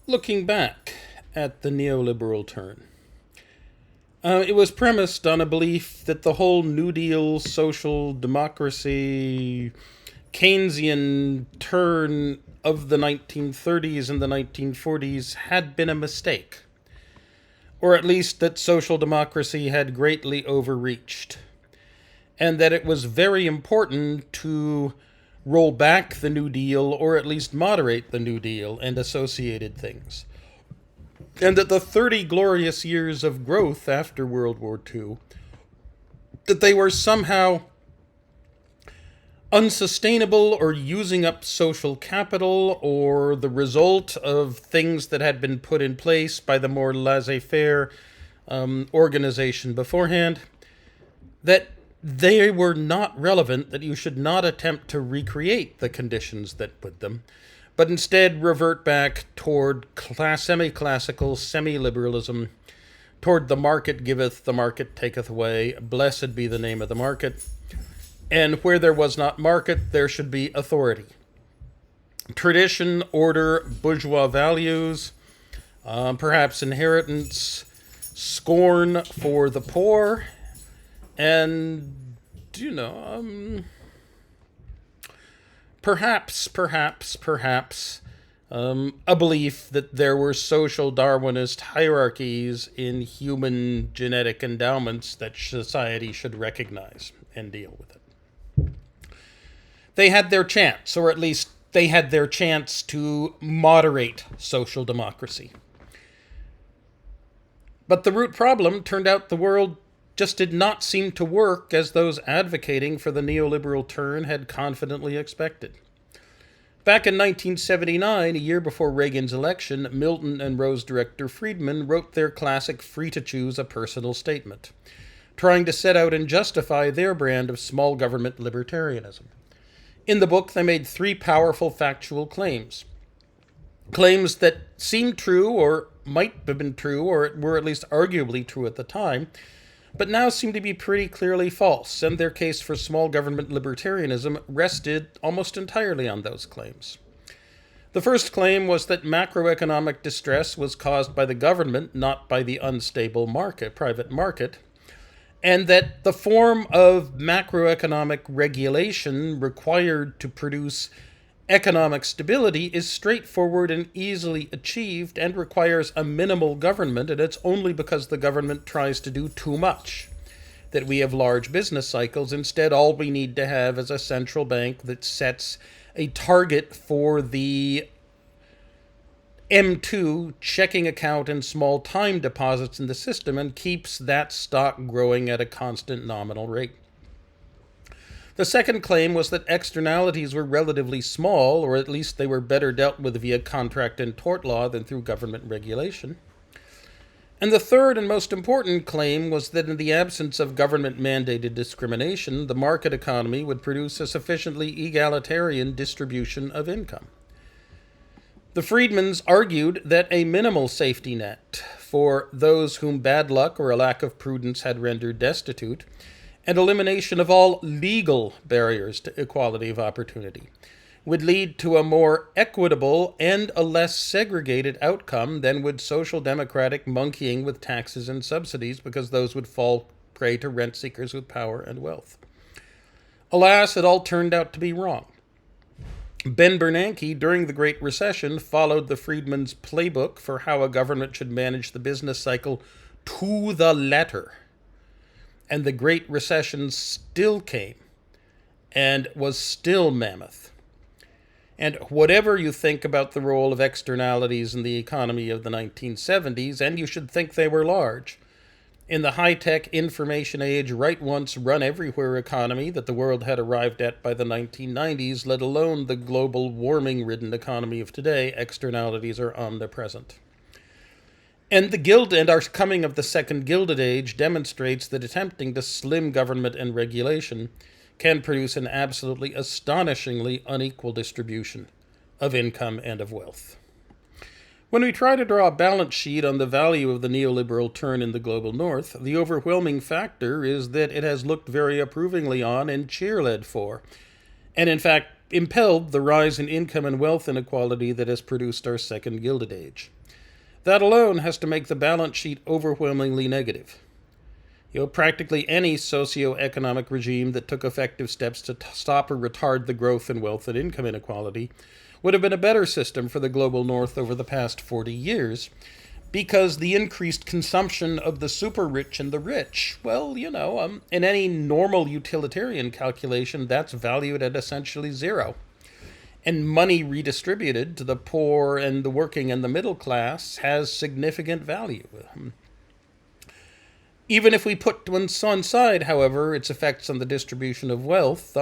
Looking back at the neoliberal turn, it was premised on a belief that the whole New Deal, social democracy, Keynesian turn of the 1930s and the 1940s had been a mistake, or at least that social democracy had greatly overreached, and that it was very important to roll back the New Deal or at least moderate the New Deal and associated things. And that the 30 glorious years of growth after World War II, that they were somehow unsustainable or using up social capital or the result of things that had been put in place by the more laissez-faire organization beforehand, that they were not relevant, that you should not attempt to recreate the conditions that put them, but instead revert back toward semi-classical, semi-liberalism, toward the market giveth, the market taketh away, blessed be the name of the market, and where there was not market, there should be authority. Tradition, order, bourgeois values, perhaps inheritance, scorn for the poor, and, perhaps, a belief that there were social Darwinist hierarchies in human genetic endowments that society should recognize and deal with it. They had their chance, or at least they had their chance to moderate social democracy. But the root problem turned out the world just did not seem to work as those advocating for the neoliberal turn had confidently expected. Back in 1979, a year before Reagan's election, Milton and Rose director Friedman wrote their classic Free to Choose a Personal Statement, trying to set out and justify their brand of small government libertarianism. In the book, they made three powerful factual claims. Claims that seemed true, or might have been true, or were at least arguably true at the time, but now seem to be pretty clearly false, and their case for small government libertarianism rested almost entirely on those claims. The first claim was that macroeconomic distress was caused by the government, not by the unstable private market, and that the form of macroeconomic regulation required to produce economic stability is straightforward and easily achieved and requires a minimal government, and it's only because the government tries to do too much that we have large business cycles. Instead, all we need to have is a central bank that sets a target for the M2 checking account and small time deposits in the system and keeps that stock growing at a constant nominal rate. The second claim was that externalities were relatively small, or at least they were better dealt with via contract and tort law than through government regulation. And the third and most important claim was that in the absence of government-mandated discrimination, the market economy would produce a sufficiently egalitarian distribution of income. The Friedmans argued that a minimal safety net for those whom bad luck or a lack of prudence had rendered destitute, and elimination of all legal barriers to equality of opportunity, would lead to a more equitable and a less segregated outcome than would social democratic monkeying with taxes and subsidies, because those would fall prey to rent seekers with power and wealth. Alas, it all turned out to be wrong. Ben Bernanke, during the Great Recession, followed the Friedmans' playbook for how a government should manage the business cycle to the letter. And the Great Recession still came and was still mammoth. And whatever you think about the role of externalities in the economy of the 1970s, and you should think they were large, in the high-tech information age, right-once, run-everywhere economy that the world had arrived at by the 1990s, let alone the global warming-ridden economy of today, externalities are omnipresent. And our coming of the second Gilded Age demonstrates that attempting to slim government and regulation can produce an absolutely astonishingly unequal distribution of income and of wealth. When we try to draw a balance sheet on the value of the neoliberal turn in the global north, the overwhelming factor is that it has looked very approvingly on and cheerled for, and in fact impelled the rise in income and wealth inequality that has produced our second Gilded Age. That alone has to make the balance sheet overwhelmingly negative. Practically any socio-economic regime that took effective steps to stop or retard the growth in wealth and income inequality would have been a better system for the global north over the past 40 years, because the increased consumption of the super rich and the rich, well, in any normal utilitarian calculation, that's valued at essentially zero. And money redistributed to the poor and the working and the middle class has significant value. Even if we put one side, however, its effects on the distribution of wealth,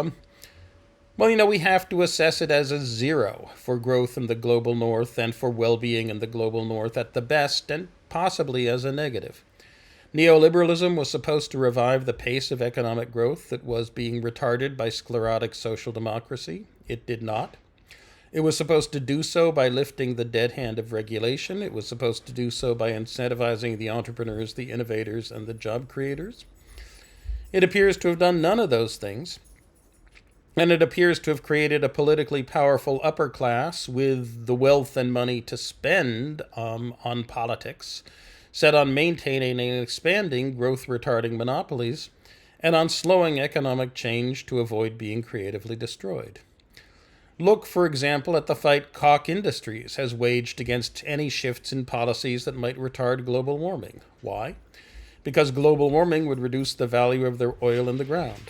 we have to assess it as a zero for growth in the global north and for well-being in the global north at the best, and possibly as a negative. Neoliberalism was supposed to revive the pace of economic growth that was being retarded by sclerotic social democracy. It did not. It was supposed to do so by lifting the dead hand of regulation. It was supposed to do so by incentivizing the entrepreneurs, the innovators, and the job creators. It appears to have done none of those things. And it appears to have created a politically powerful upper class with the wealth and money to spend on politics, set on maintaining and expanding growth-retarding monopolies, and on slowing economic change to avoid being creatively destroyed. Look, for example, at the fight Koch Industries has waged against any shifts in policies that might retard global warming. Why? Because global warming would reduce the value of their oil in the ground.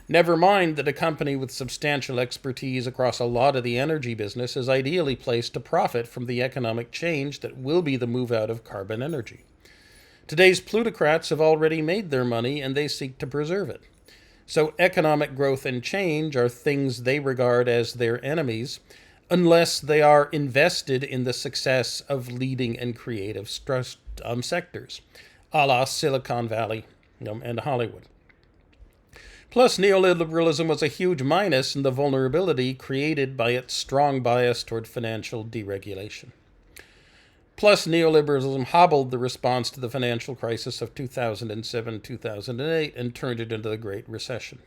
Never mind that a company with substantial expertise across a lot of the energy business is ideally placed to profit from the economic change that will be the move out of carbon energy. Today's plutocrats have already made their money, and they seek to preserve it. So economic growth and change are things they regard as their enemies, unless they are invested in the success of leading and creative sectors, a la Silicon Valley and Hollywood. Plus, neoliberalism was a huge minus in the vulnerability created by its strong bias toward financial deregulation. Plus, neoliberalism hobbled the response to the financial crisis of 2007-2008 and turned it into the Great Recession.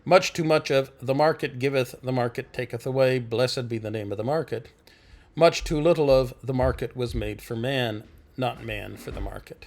Much too much of the market giveth, the market taketh away, blessed be the name of the market. Much too little of the market was made for man, not man for the market.